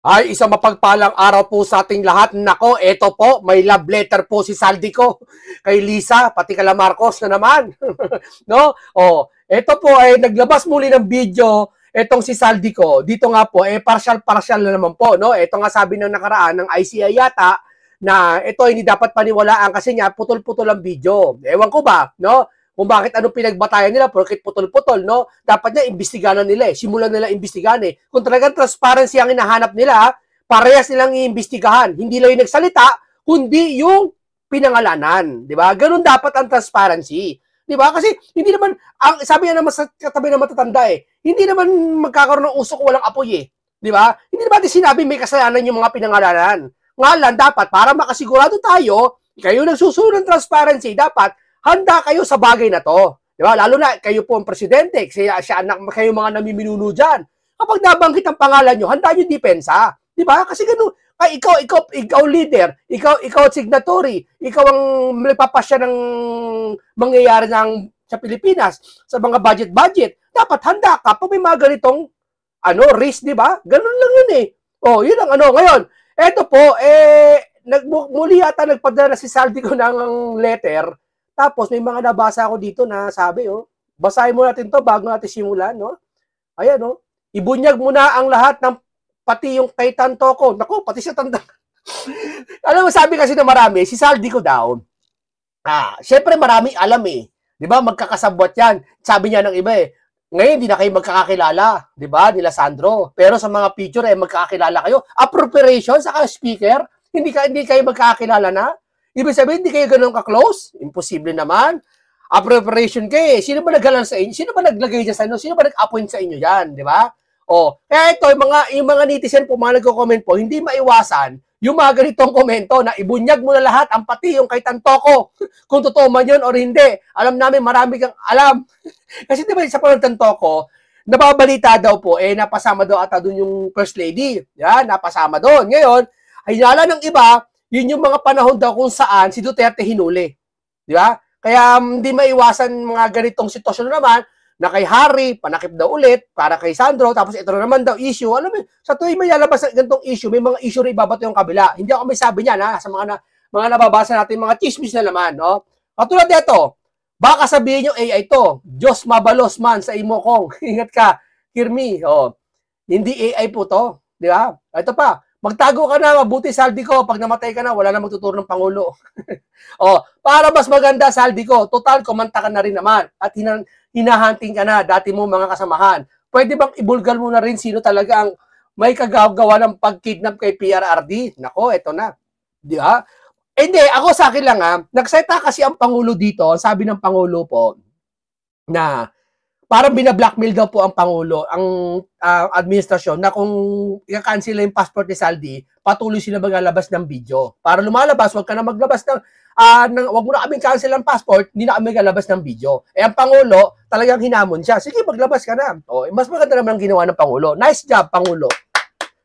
Ay, isang mapagpalang araw po sa ating lahat. Nako, eto po, may love letter po si Saldico kay Lisa, pati kala Marcos na naman. No? Oh, eto po ay naglabas muli ng video etong si Saldico. Dito nga po, partial na naman po, no? Ito nga sabi ng nakaraan ng ICI yata na ito hindi dapat paniwalaan kasi nga putol-putol ang video. Ewan ko ba, no? Kung bakit anong pinagbatayan nila porkit putol-putol, no? Dapat niya imbestigahan nila eh. Simulan nila imbestigahan eh. Kung talagang transparency ang hinahanap nila, parehas nilang iimbestigahan. Hindi lang yung nagsalita, kundi yung pinangalanan, 'di ba? Ganun dapat ang transparency. 'Di ba? Kasi hindi naman ang sabi niya naman sa katabi ng matatanda eh, hindi naman magkakaroon ng usok walang apoy eh. 'Di ba? Hindi naman din sinabi may kasalanan yung mga pinangalanan. Nga lang dapat para makasigurado tayo, kayo nagsusunod ng transparency, dapat handa kayo sa bagay na to. Di ba? Lalo na kayo po ang presidente, siya anak, kayo mga namiminuno dyan. Kapag nabanggit ang pangalan nyo, handa nyo depensa. Di ba? Kasi ganun, ay, ikaw leader, ikaw signatory, ikaw ang nagpapasya ng mangyayari sa Pilipinas, sa mga budget. Dapat handa ka pag may mga ganitong risk, di ba? Ganun lang yun eh. Oh, yun ang ngayon. Eto po, muli yata nagpadala si Saldi ko ng letter. Tapos may mga nabasa ako dito na sabi, basahin mo natin to bago natin simulan, no? Ayan, ibunyag mo na ang lahat ng pati yung kay Tantoko. Naku, pati siya tanda. Alam mo, sabi kasi na marami, si Saldi ko daw. Syempre marami alam eh. 'Di ba? Magkakasabwat 'yan. Sabi niya ng iba eh. Ngayon hindi na kayo magkakakilala, 'di ba? Nila Sandro. Pero sa mga picture magkakakilala kayo. Appropriation sa speaker, hindi kayo magkakakilala na. Ibig sabihin, hindi kayo ganun ka-close? Imposible naman. Appropriation kayo eh. Sino ba naggalan sa inyo? Sino ba naglagay dyan sa inyo? Sino ba nag-appoint sa inyo yan? Di ba? Kaya ito, yung mga netizen po, mga nagko-comment po, hindi maiwasan yung mga ganitong komento na ibunyag mo na lahat, ang pati yung kay Tantoko. Kung totoo man yun or hindi. Alam namin, marami kang alam. Kasi di ba sa panang Tantoko, nababalita daw po, napasama daw ata doon yung First Lady. Yan, napasama doon. Ngayon, ay nala ng iba, yun yung mga panahon daw kung saan si Duterte hinuli. Di ba? Kaya hindi maiwasan mga ganitong sitwasyon naman na kay Harry, panakip daw ulit, para kay Sandro, tapos ito na naman daw issue. Alam mo, sa tuwing may lalabas na ganitong issue, may mga issue rin ibabato yung kabila. Hindi ako may sabi niyan, sa mga nababasa natin, mga chismis na naman, no? Katulad dito, baka sabihin yung AI to, Diyos mabalos man sa imo kong. Ingat ka, Kirmi. Hindi AI po to. Di ba? Ito pa, magtago ka na, mabuti Saldi ko. Pag namatay ka na, wala na magtuturo ng Pangulo. Para mas maganda, Saldi ko, total, kumanta ka na rin naman. At hinahunting ka na, dati mo mga kasamahan. Pwede bang ibulgal mo na rin sino talaga ang may kagagawa ng pagkidnap kay PRRD? Nako, eto na. Di ba? Hindi, ako sa akin lang nagseta kasi ang Pangulo dito, sabi ng Pangulo po, na parang binablackmail daw po ang Pangulo, ang administrasyon, na kung i-cancel yung passport ni Saldi, patuloy sila maglalabas ng video. Para lumalabas, wag ka na maglabas wag mo na kaming cancel ang passport, hindi na kami maglalabas ng video. Ang Pangulo, talagang hinamon siya. Sige, maglabas ka na. Mas maganda naman ang ginawa ng Pangulo. Nice job, Pangulo.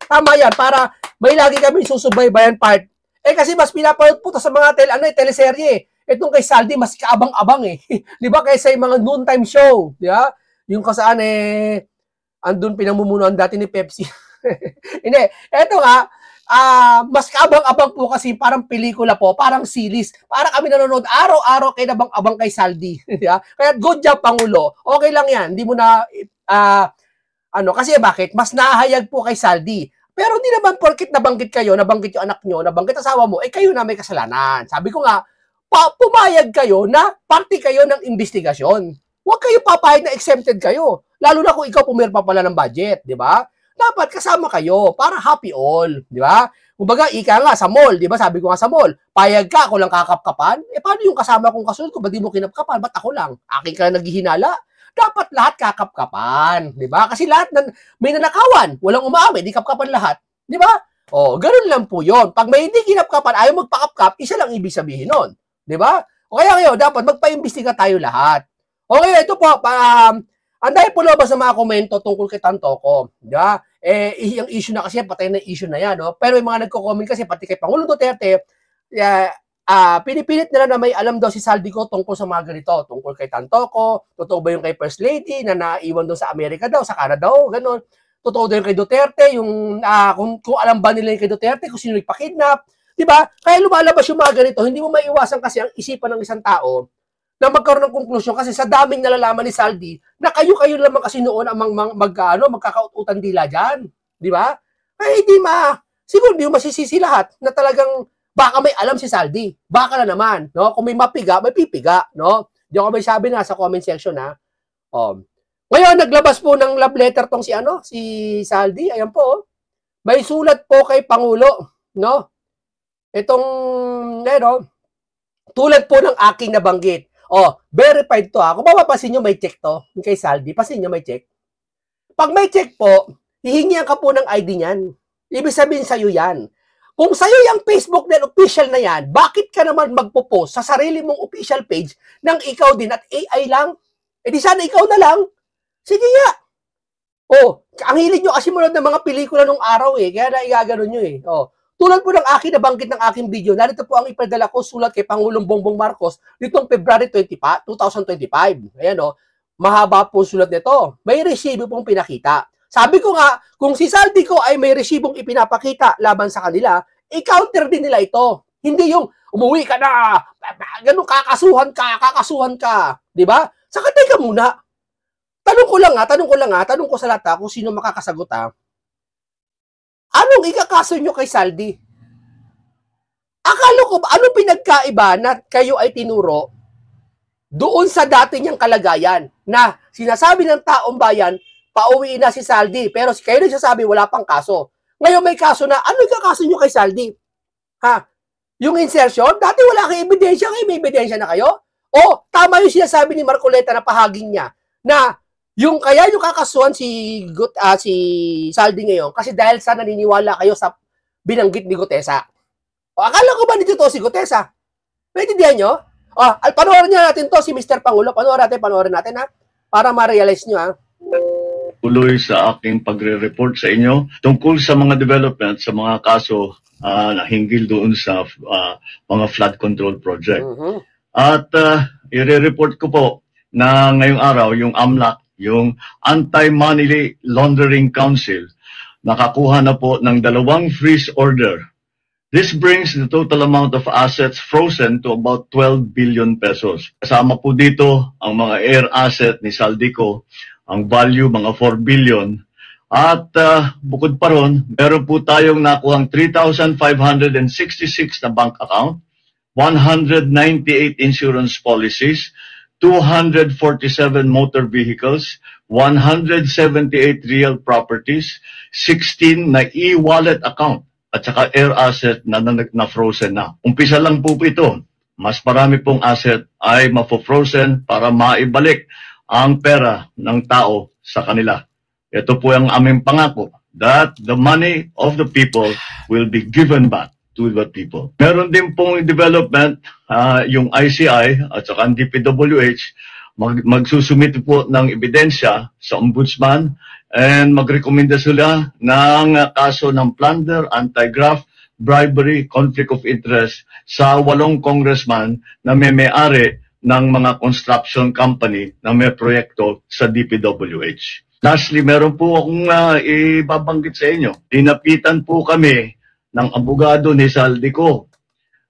Tama yan, para may lagi kami susubaybayan part. Kasi mas pinapanood po sa mga teleserye. Itong kay Saldi, mas kaabang-abang eh. Di ba? Kaysa yung mga noontime show. Di ba? Yung kasaan andun pinamumunuan dati ni Pepsi. Hindi. Eto nga, mas kaabang-abang po kasi parang pelikula po, parang series. Parang kami nanonood araw-araw kay nabang-abang kay Saldi. Di ba? Kaya good job, Pangulo. Okay lang yan. Hindi mo na, kasi bakit? Mas nahayag po kay Saldi. Pero hindi naman porkit nabanggit kayo, nabanggit yung anak nyo, nabanggit asawa mo, kayo na may kasalanan. Sabi ko nga, pumayag kayo na party kayo ng investigasyon. Huwag kayo papayag na exempted kayo. Lalo na kung ikaw pumirma pala ng budget, di ba? Dapat kasama kayo para happy all, di ba? Kumbaga, ika nga sa mall, di ba? Sabi ko nga sa mall, payag ka, ako lang kakapkapan. Paano yung kasama kong kasunod ko? Ba't di mo kinapkapan? Ba't ako lang? Akin ka naghihinala? Dapat lahat kakapkapan, di ba? Kasi lahat may nanakawan, walang umaamin, di kapkapan lahat, di ba? Ganun lang po yon. Pag may hindi kinapkapan, ayaw magpakapkap, isa lang ibig sabihin nun. Di ba? Kaya ngayon, dapat magpa-imbestiga tayo lahat. Okay, ito po, ang dahil po lumabas sa mga komento tungkol kay Tantoko. Di ba? Yung issue na kasi, patay na issue na yan. No? Pero may mga nagko-comment kasi, pati kay Pangulong Duterte, pinipilit nila na may alam daw si Saldico tungkol sa mga ganito, tungkol kay Tantoko, totoo ba yung kay First Lady na naiwan doon sa Amerika daw, sa Canada daw, gano'n. totoo din kay Duterte, yung kung alam ba nila yung kay Duterte, kung sino ipakidnap, di ba? Kaya lumalabas yung mga ganito, hindi mo maiwasan kasi ang isipan ng isang tao na magkaroon ng konklusyon kasi sa daming nalalaman ni Saldi na kayo-kayo lamang kasi noon ang magkakaututan dila dyan. Di ba? Kaya siguro hindi mo masisisi lahat na talagang baka may alam si Saldi. Baka na naman. No? Kung may mapiga, may pipiga. No? Di ako may sabi na sa comment section ha. Ngayon, naglabas po ng love letter tong si Saldi. Ayan po. May sulat po kay Pangulo. No? Itong, tulad po ng aking nabanggit. Verified to ha. Kung mapapansin nyo, may check to. Kay Saldi, pasin nyo may check. Pag may check po, hihingihan ka po ng ID niyan. Ibig sabihin sa'yo yan. Kung sa'yo yung Facebook na official na yan, bakit ka naman magpo-post sa sarili mong official page ng ikaw din at AI lang? E di sana ikaw na lang. Sige nga. Ang hilig nyo kasi manood ng mga pelikula nung araw kaya na igagano nyo Tulad po ng akin, nabanggit ng aking video, narito po ang ipadala ko sulat kay Pangulong Bongbong Marcos nitong February 2025. Ayan mahaba po sulat nito. May resibo pong pinakita. Sabi ko nga, kung si Saldi ko ay may resibong ipinapakita laban sa kanila, i-counter din nila ito. Hindi yung umuwi ka na, ganun kakasuhan ka. Di ba? Saka teka muna. Tanong ko sa lahat kung sino makakasagot Anong ikakaso nyo kay Saldi? Akala ko ba, anong pinagkaiba na kayo ay tinuro doon sa dati niyang kalagayan na sinasabi ng taong bayan, pauwiin na si Saldi, pero kayo nagsasabi wala pang kaso. Ngayon may kaso na, ano ikakaso nyo kay Saldi? Yung insertion, dati wala kayong ebidensya, ngayon may ebidensya na kayo? Tama yung sinasabi ni Marcoleta na pahaging niya, na yung kakasuhan si Saldi ngayon kasi dahil sa naniniwala kayo sa binanggit ni Gutesa. Akala ko ba dito to si Gutesa? Naintindihan nyo? Panoorin natin to si Mr. Pangulo. Panoorin natin para ma-realize nyo Tuloy sa aking pagre-report sa inyo tungkol sa mga development sa mga kaso na hinggil doon sa mga flood control project. At i-report ko po na ngayong araw yung AMLAC, yung Anti-Money Laundering Council, nakakuha na po ng 2 freeze order. This brings the total amount of assets frozen to about 12 billion pesos. Kasama po dito ang mga air asset ni Saldico, ang value mga 4 billion. At bukod pa ron, meron po tayong nakuhang 3,566 na bank account, 198 insurance policies, 247 motor vehicles, 178 real properties, 16 na e-wallet account, at saka air asset na frozen na. Umpisa lang po ito. Mas marami pong asset ay mafo-frozen para maibalik ang pera ng tao sa kanila. Ito po ang aming pangako, that the money of the people will be given back to the people. Meron din pong development, yung ICI at saka ang DPWH, magsusumite po ng ebidensya sa ombudsman and magrekomenda sila ng kaso ng plunder, anti-graft, bribery, conflict of interest sa 8 congressman na may-ari ng mga construction company na may proyekto sa DPWH. Lastly, meron po akong ibabanggit sa inyo. Dinapitan po kami ng abogado ni Saldico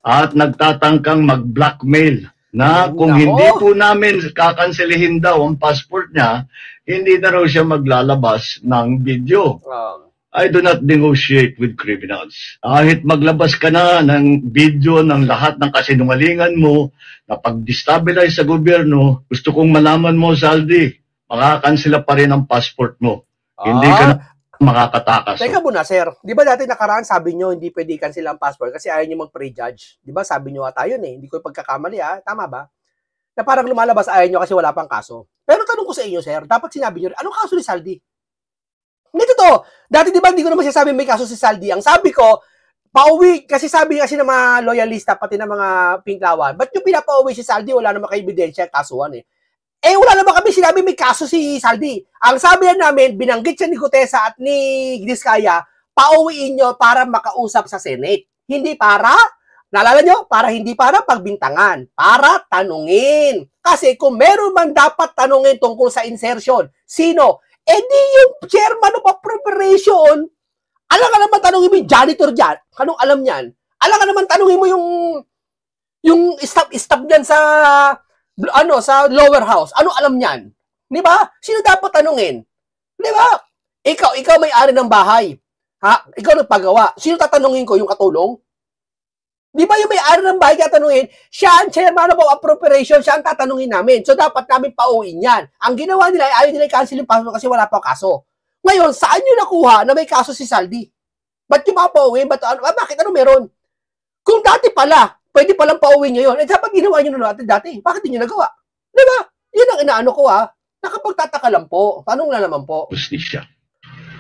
at nagtatangkang mag-blackmail na kung hindi po namin kakanselihin daw ang passport niya, hindi na raw siya maglalabas ng video. I do not negotiate with criminals. Kahit maglabas ka na ng video ng lahat ng kasinungalingan mo na pag-destabilize sa gobyerno, gusto kong malaman mo, Saldi, makakansela pa rin ang passport mo. Hindi ka na makakatakas. Teka muna, sir. Di ba dati nakaraan sabi nyo hindi pwede cancel ang passport kasi ayaw nyo mag-prejudge? Di ba sabi nyo tayo Hindi ko pagkakamali Tama ba? Na parang lumalabas ayaw nyo kasi wala pang kaso. Pero tanong ko sa inyo, sir, dapat sinabi nyo, anong kaso ni Saldi? Hindi totoo. Dati di ba hindi ko naman sinasabi may kaso si Saldi. Ang sabi ko, pauwi, kasi sabi kasi ng mga loyalista, pati ng mga pinklawan, ba't nyo pinapauwi si Saldi? Wala naman kayo ebidensya, kasuhan wala naman kami sinabi may kaso si Saldi. Ang sabi namin, binanggit siya ni Gutesa at ni Diskaya, pauwiin nyo para makausap sa Senate. Hindi para, naalala nyo, hindi para pagbintangan, para tanungin. Kasi kung meron man dapat tanungin tungkol sa insertion, sino? Eh di yung chairman of appropriation, alam ka naman tanongin mo yung janitor dyan. Anong alam niyan? Alam ka naman tanongin mo yung staff dyan sa sa lower house. Ano alam niyan? Di ba? Sino dapat tanungin? Di ba? Ikaw may-ari ng bahay. Ha? Ikaw nagpagawa. Sino tatanungin ko? Yung katulong? Di ba yung may-ari ng bahay tatanungin? Siya ang chairman of appropriation, siya ang tatanungin namin. So dapat namin pauwiin yan. Ang ginawa nila, ayaw nila i-cancel yung pasok kasi wala pa kaso. Ngayon, saan nyo nakuha na may kaso si Saldi? Ba't yung mapauwi? Bakit? Ano meron? Kung dati pala, pwede palang pauwi nyo yun. Eh, dapat ginawa nyo na natin dati. Bakit hindi nyo nagawa? Di ba? Yun ang inaano ko Nakapagtataka lang po. Tanong na naman po. Justisya.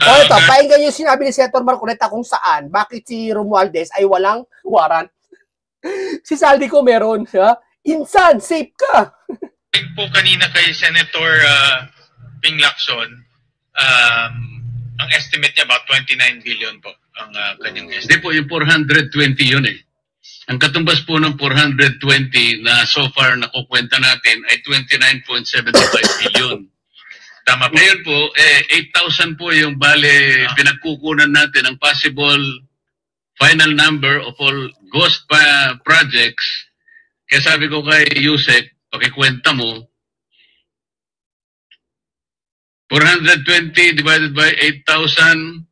O ito, painggan yung sinabi ni Senator Marcoleta kung saan, bakit si Romualdez ay walang warrant. Si Saldi ko meron. Ha? Insan, safe ka. Po kanina kay Senator Ping Lacson, ang estimate niya about 29 billion po ang kanyang estimate. Hindi po, yung 420 yun eh. Ang katumbas po ng 420 na so far nakukwenta natin ay 29.75 billion. Tama po. Ngayon po, 8,000 po yung bale pinagkukunan natin ang possible final number of all ghost projects. Kaya sabi ko kay Yusek, pakikwenta mo, 420 divided by 8,000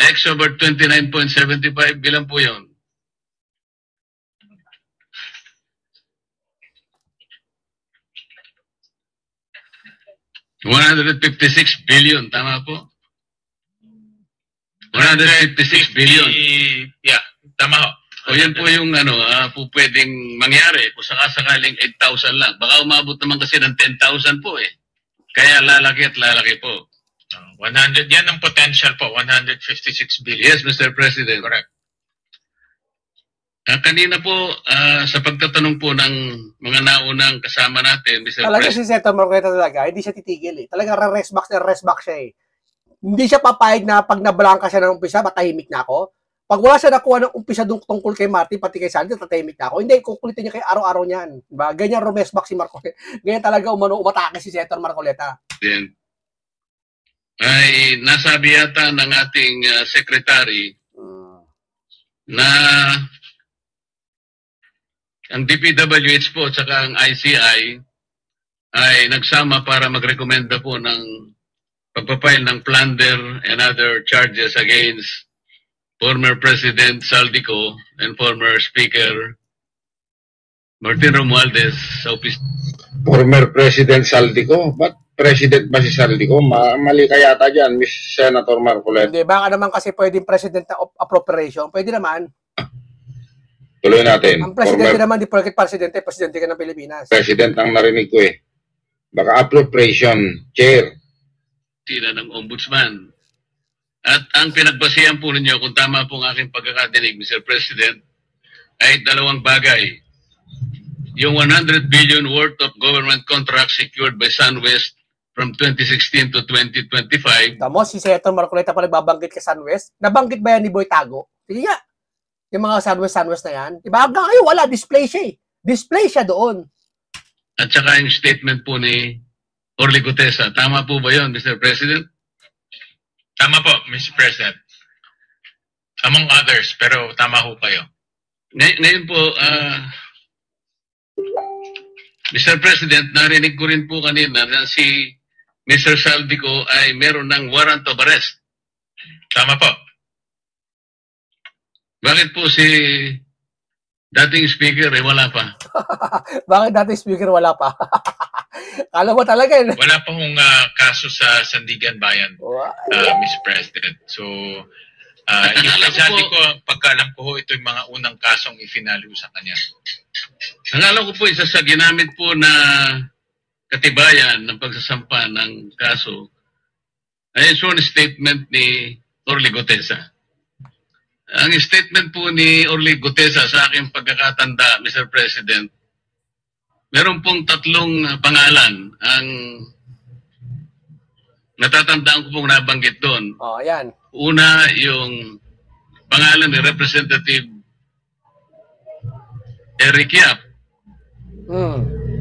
x over 29.75, bilang po yun? $156 billion, tama po? 156 billion. Yeah, tama ho. O yan po yung po pwedeng mangyari kung sakasakaling 8,000 lang. Baka umabot naman kasi ng 10,000 po eh. Kaya lalaki at lalaki po. 100, yan ang potential po, 156 billion. Yes, Mr. President. Correct. Kanina po, sa pagtatanong po ng mga naunang kasama natin, Mr. Talaga President. si Senator Marcoleta talaga, hindi siya titigil eh. Talaga rest back siya eh. Hindi siya papayag na pag nablangka siya ng umpisa, matahimik na ako. Pag wala siya nakuha ng umpisa tungkol kay Martin, pati kay Sandy, tatahimik na ako. Hindi, kukulitin niya kay araw-araw niyan. Diba? Ganyan rumesbak si Marcoleta. Ganyan talaga umatake si Senator Marcoleta. Then, ay nasabi yata ng ating secretary na ang DPWH po at saka ang ICI ay nagsama para magrekomenda po ng pagpapile ng plunder and other charges against former President Saldico and former Speaker Martin Romualdez sa office. Former President Saldico? Ba't President ba si Saldico? Mali kaya yata dyan, Miss Senator Marcoleta. Hindi, baka naman kasi pwedeng President of Appropriation. Pwede naman. Tuloy natin. Ang presidente naman, di porket presidente ka ng Pilipinas. President ang narinig ko eh. Baka appropriation, chair. Sila ng ombudsman. At ang pinagbasihan po ninyo, kung tama po ang aking pagkakadinig, Mr. President, ay dalawang bagay. Yung 100 billion worth of government contracts secured by SunWest from 2016 to 2025. Tamo, si Senator Marcoleta pa nagbabanggit kay SunWest. Nabanggit ba yan ni Boy Tago? Sige nga. Yung mga SunWest na yan. Diba? Hanggang ngayon, wala. Display siya eh. Display siya doon. At saka yung statement po ni Orly Gutesa. Tama po ba yun, Mr. President? Tama po, Mr. President. Among others, pero tama ho kayo. Ngayon po, Mr. President, narinig ko rin po kanina na si Mr. Saldico ay meron ng warrant of arrest. Tama po. Bakit po si dating speaker wala pa? Bakit dating speaker wala pa? Kala mo talaga yun. Wala pa hong kaso sa Sandigan Bayan, Mr. President. So, yung ko, pagkaalam ko ho, ito yung mga unang kasong ifinalo sa kanya. Ang alam ko po, isa sa ginamit po na katibayan ng pagsasampa ng kaso ay sworn statement ni Orly Gutesa. Ang statement po ni Orly Gutesa sa aking pagkakatanda, Mr. President, meron pong tatlong pangalan. Ang natatandaan ko pong nabanggit doon. Oh, ayan. Una, yung pangalan ni Representative Eric Yap.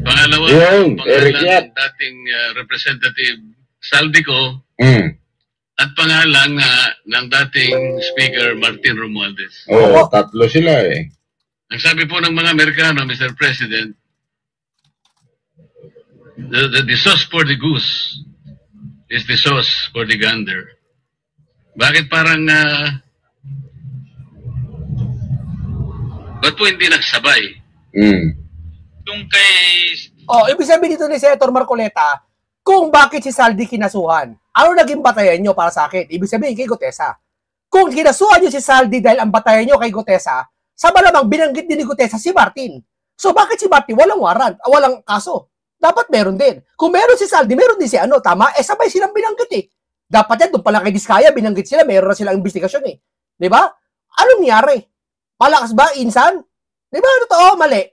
Pangalawa, Yung pangalan Eric Yap. ng dating Representative Saldico, at pangalan ng dating Speaker Martin Romualdez. Oo, tatlo sila eh. Ang sabi po ng mga Amerikano, Mr. President, the sauce for the goose is the sauce for the gander. Bakit parang, ba't po hindi nagsabay? Yung kay Ibig sabihin dito ni Senator Marcoleta, kung bakit si Saldi kinasuhan. Ano naging batayan nyo para sa akin? Ibig sabihin kay Gutesa. Kung kinasuhan nyo si Saldi dahil ang batayan nyo kay Gutesa, sa malamang binanggit din ni Gutesa si Martin. So bakit si Martin walang warrant, walang kaso? Dapat meron din. Kung meron si Saldi, meron din si tama? Sabay silang binanggit eh. Dapat yan, doon pala kay Diskaya, binanggit sila, meron na silang investigasyon eh. Di ba? Anong nangyari? Malakas ba, insan? Di ba? Totoo, mali.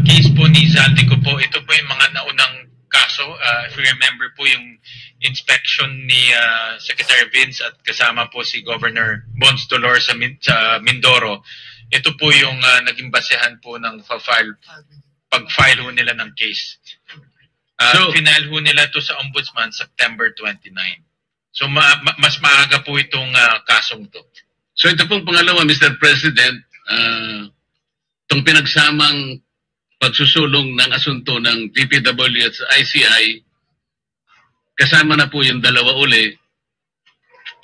Case po ni Zaldico po, ito po yung mga naunang kaso. If you remember po yung inspection ni Secretary Vince at kasama po si Governor Bons Dolor sa Mindoro. Ito po yung naging basehan po ng pag-file ho nila ng case. Final ho nila to sa Ombudsman September 29. So mas maaga po itong kasong to. So ito pong pangalawa, Mr. President, itong pinagsamang pagsusulong ng asunto ng DPW at ICI, kasama na po yung dalawa uli,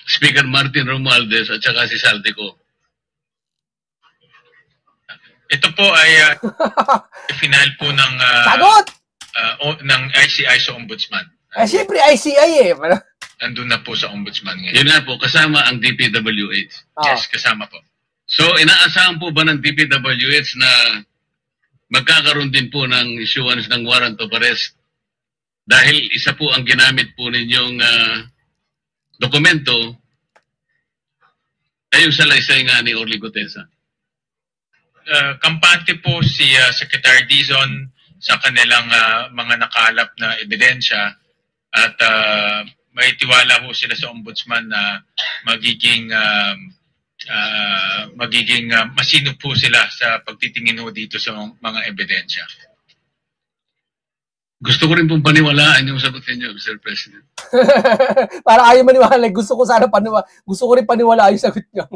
Speaker Martin Romualdez at saka si Saldico. Ito po ay final po ng Sagot! ng ICI sa Ombudsman. Siyempre ICI eh. Nandun na po sa Ombudsman ngayon. Yun nga po, kasama ang DPWH. Yes, kasama po. So, inaasahan po ba ng DPWH na magkakaroon din po ng issuance ng warrant of arrest dahil isa po ang ginamit po ninyong dokumento ay yung salaysay nga ni Orly Gutesa? Kampante po si Secretary Dizon sa kanilang mga nakalap na ebidensya at may tiwala po sila sa Ombudsman na magiging masino po sila sa pagtitingin ho dito sa mga ebidensya. Gusto ko rin pong paniwalaan yung sagot niyo, Mr. President. Para ayaw maniwala. Gusto ko rin paniwala yung sagot niyo.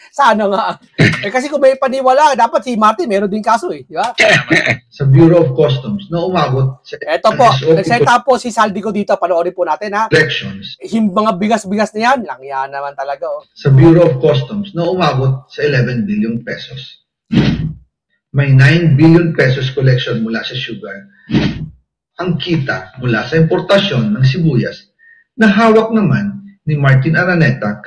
Sana nga. Kasi kung may paniwala, dapat si Martin meron din kaso eh. Di ba? Sa Bureau of Customs na umabot sa Ito po, nagseta po si Saldico dito. Panoorin po natin ha. elections. Yung mga bigas-bigas na yan, lang yan naman talaga. Oh. Sa Bureau of Customs na umabot sa 11 billion pesos. May 9 billion pesos collection mula sa sugar. Ang kita mula sa importasyon ng sibuyas na hawak naman ni Martin Araneta.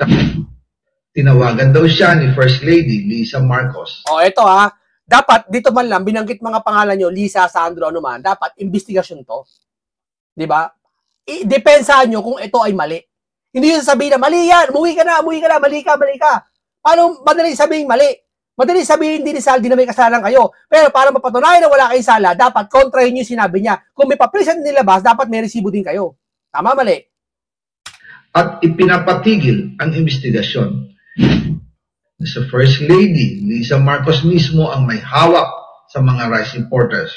Tinawagan daw siya ni First Lady Lisa Marcos. Ito ha. Dapat, dito man lang, binanggit mga pangalan nyo, Lisa, Sandro, ano man, dapat, investigasyon to. Diba? I-depensahan nyo kung ito ay mali. Hindi yung sasabihin na, mali yan, umuwi ka na, mali ka. Paano madaling sabihin mali? Madaling sabihin din ni Saldi na may kasalanan kayo. Pero para mapatunayan na wala kayong sala, dapat kontrahin nyo yung sinabi niya. Kung may paprisan nilabas, dapat may resibo din kayo. Tama, mali? At ipinapatigil ang investigasyon. Sa First Lady Lisa Marcos mismo ang may hawak sa mga rice importers.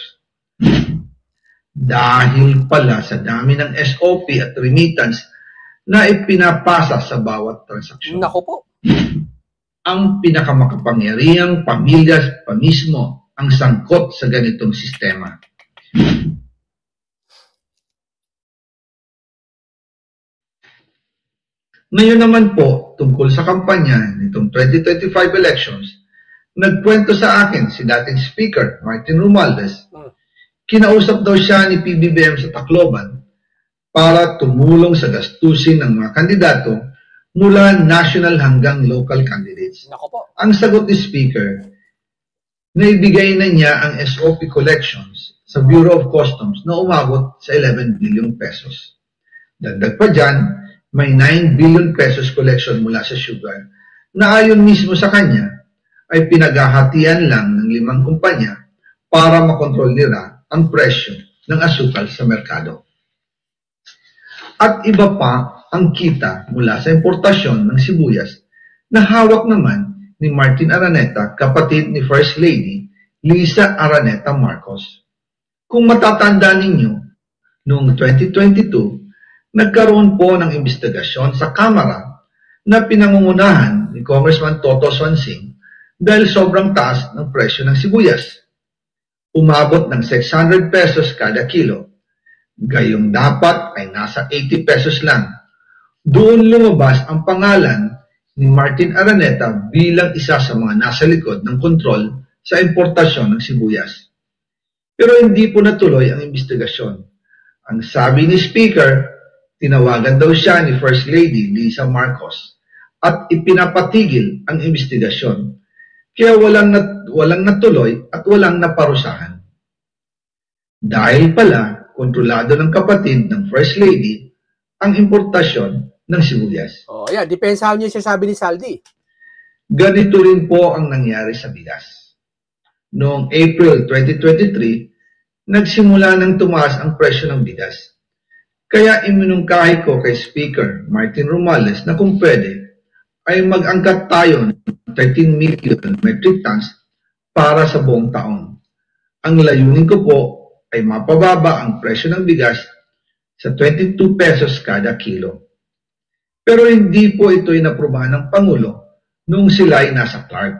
Dahil pala sa dami ng SOP at remittance na ipinapasa sa bawat transaksyon. Naku po. Ang pinakamakapangyarihang pamilya pa mismo ang sangkot sa ganitong sistema. Ngayon naman po, tungkol sa kampanya nitong 2025 elections, nagkwento sa akin si dating Speaker Martin Romualdez. Kinausap daw siya ni PBBM sa Tacloban para tumulong sa gastusin ng mga kandidato mula national hanggang local candidates. Naku po. Ang sagot ni Speaker, naibigay na niya ang SOP collections sa Bureau of Customs na umabot sa 11 billion pesos. Dagdag pa dyan, may 9 billion pesos collection mula sa sugar na ayon mismo sa kanya ay pinaghahatian lang ng 5 kumpanya para makontrol nila ang presyo ng asukal sa merkado. At iba pa ang kita mula sa importasyon ng sibuyas na hawak naman ni Martin Araneta, kapatid ni First Lady Lisa Araneta Marcos. Kung matatanda ninyo, noong 2022, nagkaroon po ng investigasyon sa Kamara na pinangungunahan ni Congressman Toto Swansing dahil sobrang taas ng presyo ng sibuyas. Umabot ng 600 pesos kada kilo. Gayong dapat ay nasa 80 pesos lang. Doon lumabas ang pangalan ni Martin Araneta bilang isa sa mga nasa likod ng kontrol sa importasyon ng sibuyas. Pero hindi po natuloy ang investigasyon. Ang sabi ni Speaker, tinawagan daw siya ni First Lady Lisa Marcos at ipinapatigil ang investigasyon. Kaya walang natuloy at walang naparusahan. Dahil pala, kontrolado ng kapatid ng First Lady ang importasyon ng sibuyas. Oh, yeah, depensahan niyo siya, sabi ni Saldi. Ganito rin po ang nangyari sa bigas. Noong April 2023, nagsimula ng tumaas ang presyo ng bigas. Kaya iminungkahi ko kay Speaker Martin Romales na kung pwede ay mag-angkat tayo ng 13 million metric tons para sa buong taon. Ang layunin ko po ay mapababa ang presyo ng bigas sa 22 pesos kada kilo. Pero hindi po ito inaprubahan ng Pangulo noong sila ay nasa Clark.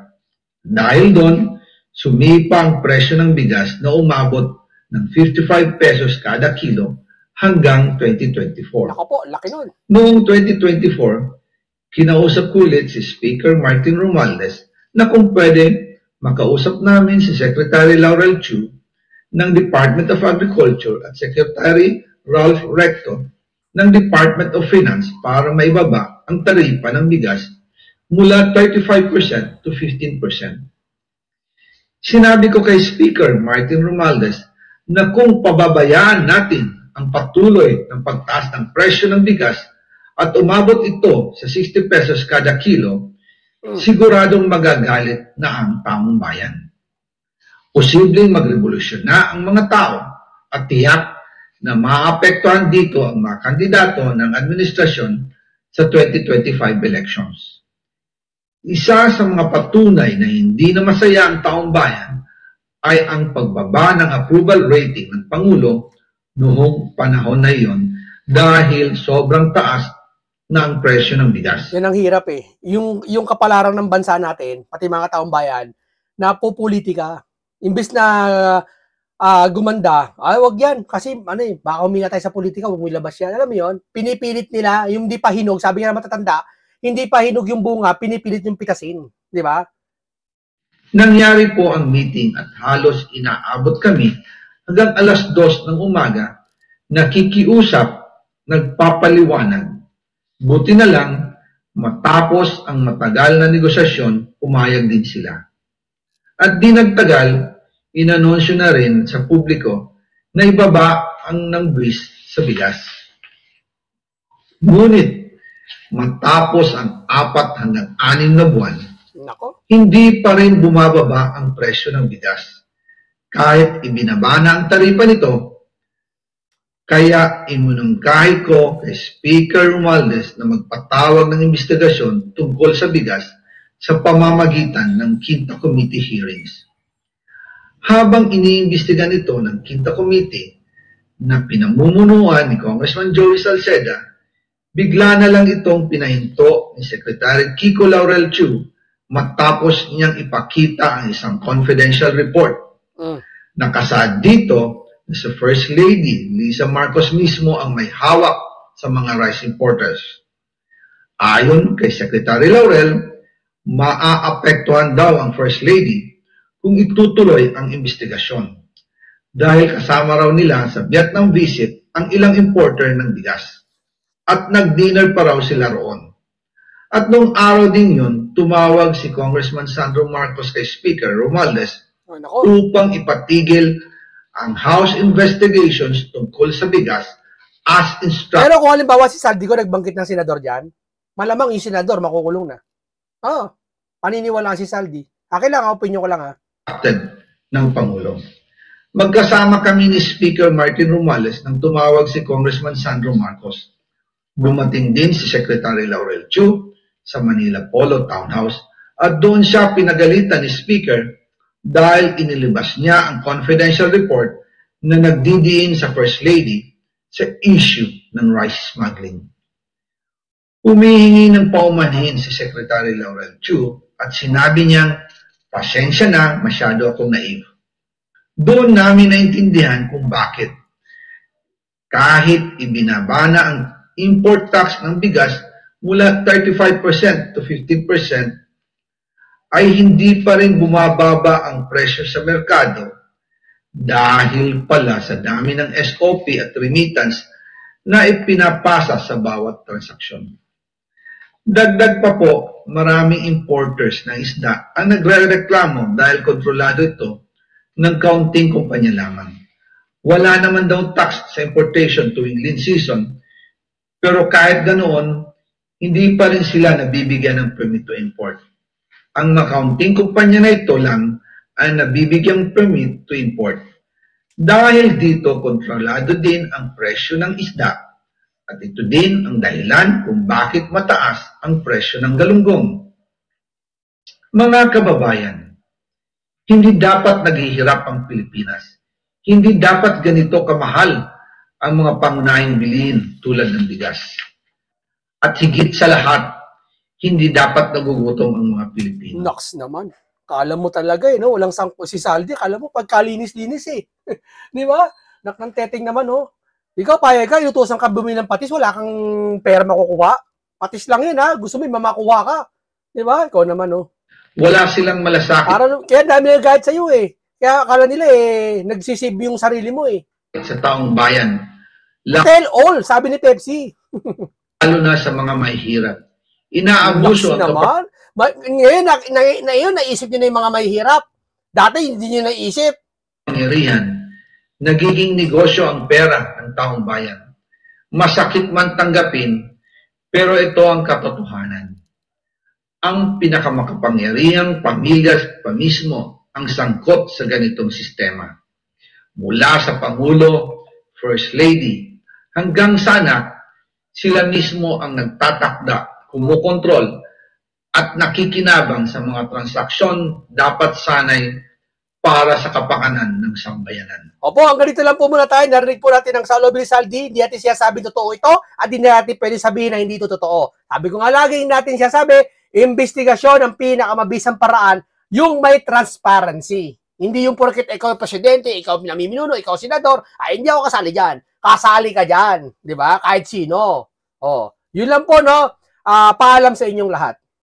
Dahil doon, sumipa ang presyo ng bigas na umabot ng 55 pesos kada kilo hanggang 2024. Ako po, laki nun. Noong 2024, kinausap ko ulit si Speaker Martin Romualdez na kung pwede makausap namin si Secretary Laurel Chu ng Department of Agriculture at Secretary Ralph Recto ng Department of Finance para maibaba ang taripa ng bigas mula 35% to 15%. Sinabi ko kay Speaker Martin Romualdez na kung pababayaan natin ang patuloy ng pagtaas ng presyo ng bigas at umabot ito sa 60 pesos kada kilo, siguradong magagalit na ang taong bayan. Posibleng magrevolusyon na ang mga tao at tiyak na maapektuhan dito ang mga kandidato ng administrasyon sa 2025 elections. Isa sa mga patunay na hindi na masaya ang taong bayan ay ang pagbaba ng approval rating ng Pangulo noong panahon na iyon dahil sobrang taas na ang presyo ng bigas. Yan ang hirap eh. Yung kapalaran ng bansa natin, pati mga taong bayan, napupolitika. Imbes na gumanda, wag yan. Kasi baka huminga tayo sa politika, huwag mo ilabas yan. Alam mo yun? Pinipilit nila, yung di pa hinog, sabi nga matatanda, hindi pa hinog yung bunga, pinipilit yung pitasin. Di ba? Nangyari po ang meeting at halos inaabot kami hanggang alas 2 ng umaga, nakikiusap, nagpapaliwanag. Buti na lang, matapos ang matagal na negosasyon, pumayag din sila. At di nagtagal, inanunsyo na rin sa publiko na ibaba ang ng buwis sa bigas. Ngunit, matapos ang 4 hanggang 6 na buwan, hindi pa rin bumababa ang presyo ng bigas. Kahit ibinaba na ang taripa nito, kaya iminungkahi ko kay Speaker Romualdez na magpatawag ng investigasyon tungkol sa bigas sa pamamagitan ng Quinta Committee hearings. Habang iniimbestigan ito ng Quinta Committee na pinamumunuan ni Congressman Joey Salceda, bigla na lang itong pinahinto ni Secretary Kiko Laurel Chu matapos niyang ipakita ang isang confidential report. Nakasaad dito na sa First Lady Lisa Marcos mismo ang may hawak sa mga rice importers. Ayon kay Secretary Laurel, maaapektuhan daw ang First Lady kung itutuloy ang investigasyon dahil kasama raw nila sa Vietnam visit ang ilang importer ng bigas at nag-dinner pa raw sila roon. At noong araw din yun, tumawag si Congressman Sandro Marcos kay Speaker Romualdez upang ipatigil ang House investigations tungkol sa bigas as instructed. Pero kung halimbawa si Saldico nagbangkit ng senador dyan, malamang yung senador makukulong na. Paniniwalaan si Saldi. Akin lang, opinion ko lang ha. Ng Pangulo. Magkasama kami ni Speaker Martin Romualdez nang tumawag si Congressman Sandro Marcos. Dumating din si Secretary Laurel Chu sa Manila Polo Townhouse at doon siya pinagalitan ni Speaker dahil inilabas niya ang confidential report na nagdidiin sa First Lady sa issue ng rice smuggling. Humihingi ng paumanhin si Secretary Laurel Chu at sinabi niyang, pasensya na, masyado akong naive. Doon namin naintindihan kung bakit. Kahit ibinaba na ang import tax ng bigas mula 35% to 15%, ay hindi pa rin bumababa ang presyo sa merkado dahil pala sa dami ng SOP at remittance na ipinapasa sa bawat transaksyon. Dagdag pa po, maraming importers ng isda ang nagre-reklamo dahil kontrolado ito ng kaunting kumpanya lamang. Wala naman daw tax sa importation tuwing lean season, pero kahit ganoon, hindi pa rin sila nabibigyan ng permit to import. Ang kaunting kumpanya na ito lang ang nabibigyan permit to import. Dahil dito, kontrolado din ang presyo ng isda. At ito din ang dahilan kung bakit mataas ang presyo ng galunggong. Mga kababayan, hindi dapat naghihirap ang Pilipinas. Hindi dapat ganito kamahal ang mga pangunahing bilihin tulad ng bigas. At higit sa lahat, hindi dapat nagugutom ang mga Pilipino. Nox naman. Kala mo talaga no? Walang sangko si Saldi. Kala mo pagkalinis-linis eh. Di ba? Ng teteng naman Ikaw, payag ka, inutusan ka bumili ng patis, wala kang pera makukuha. Patis lang yun, Gusto mo, mamakuha ka. Di ba? Ikaw naman, Wala silang malasakit. Kaya dami na guide sa'yo, Kaya akala nila, nagsisave yung sarili mo, Sa taong bayan. Tell all, sabi ni Pepsi. Lalo na sa mga mahihirap. Inaabuso ang naman. Ngayon, naisip nyo na yung mga mahihirap. Dati, hindi nyo naisip. Kapangyarihan. Nagiging negosyo ang pera ng taong bayan. Masakit man tanggapin, pero ito ang katotohanan. Ang pinakamakapangyarihang pamilya pa mismo ang sangkot sa ganitong sistema. Mula sa Pangulo, First Lady, hanggang sa anak, sila mismo ang nagtatakda, kumukontrol, at nakikinabang sa mga transaksyon dapat sanay para sa kapakanan ng sambayanan. Opo, ang ganito lang po muna tayo. Narinig po natin ang Saulo Saldi. Hindi natin siya sabi totoo ito at hindi natin pwede sabihin na hindi ito totoo. Sabi ko nga lagi natin siya sabi, investigasyon ang pinakamabisang paraan, yung may transparency. Hindi yung porket ikaw presidente, ikaw namiminuno, ikaw senador, ay hindi ako kasali dyan. Kasali ka dyan. Di ba? Kahit sino. Yun lang po, paalam sa inyong lahat.